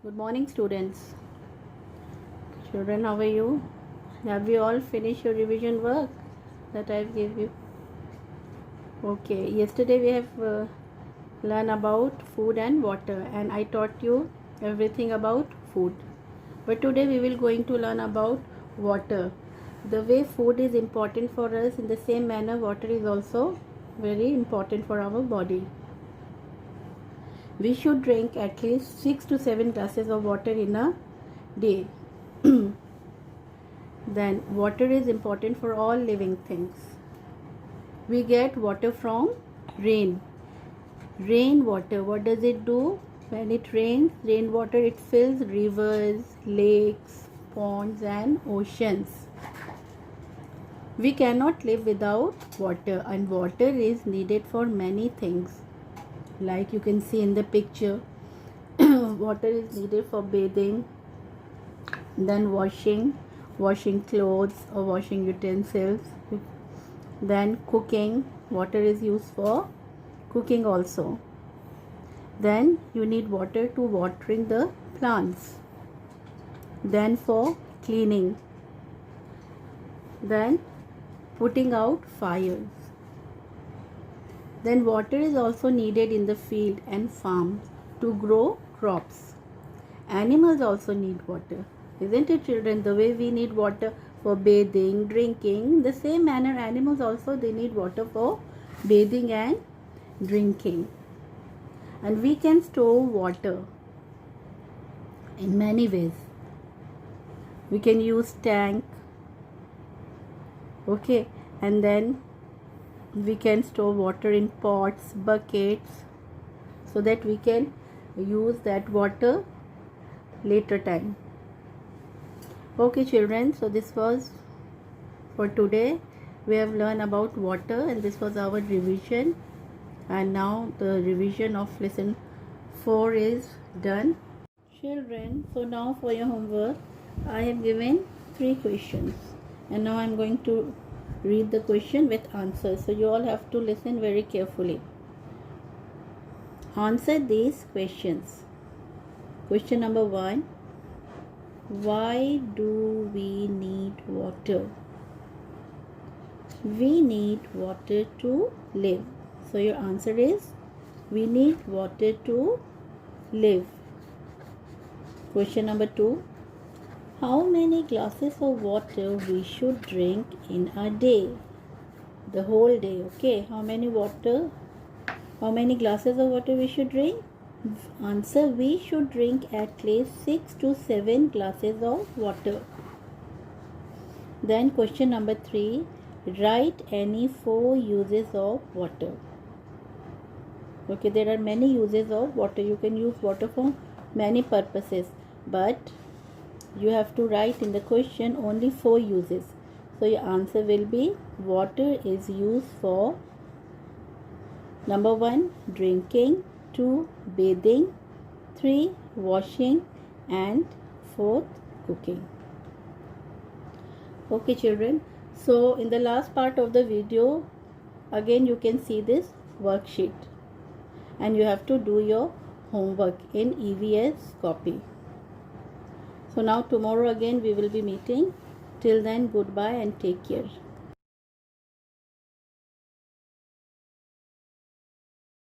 Good morning, students. Children, how are you? Have you all finished your revision work that I have gave you? Okay, yesterday we have learned about food and water, and I taught you everything about food. But today we will going to learn about water. The way food is important for us, in the same manner water is also very important for our body. We should drink at least 6 to 7 glasses of water in a day. Then water is important for all living things. We get water from rain. Rainwater, what does it do? When it rains, rainwater, it fills rivers, lakes, ponds and oceans. We cannot live without water, and water is needed for many things. Like you can see in the picture, water is needed for bathing, then washing clothes or washing utensils, then cooking. Water is used for cooking also. Then you need water to watering the plants, then for cleaning, then putting out fires. Then water is also needed in the field and farms to grow crops. Animals also need water, isn't it, children? The way we need water for bathing, drinking, the same manner animals also, they need water for bathing and drinking. And we can store water in many ways. We can use tank, okay, and then we can store water in pots, buckets, so that we can use that water later time. Okay, children, so this was for today. We have learned about water, and this was our revision. And now the revision of lesson 4 is done. Children, so now for your homework, I have given 3 questions, and now I am going to read the question with answers. So you all have to listen very carefully. Answer these questions. Question number 1. Why do we need water? We need water to live. So your answer is, we need water to live. Question number 2. How many glasses of water we should drink in a day? The whole day, okay? How many glasses of water we should drink? Answer, we should drink at least 6 to 7 glasses of water. Then question number 3. Write any 4 uses of water. Okay, there are many uses of water. You can use water for many purposes, but you have to write in the question only 4 uses. So your answer will be, water is used for number 1, drinking, 2, bathing, 3, washing, and 4th, cooking. Okay, children, so in the last part of the video, again you can see this worksheet, and you have to do your homework in EVS copy. So now tomorrow again we will be meeting. Till then, goodbye and take care.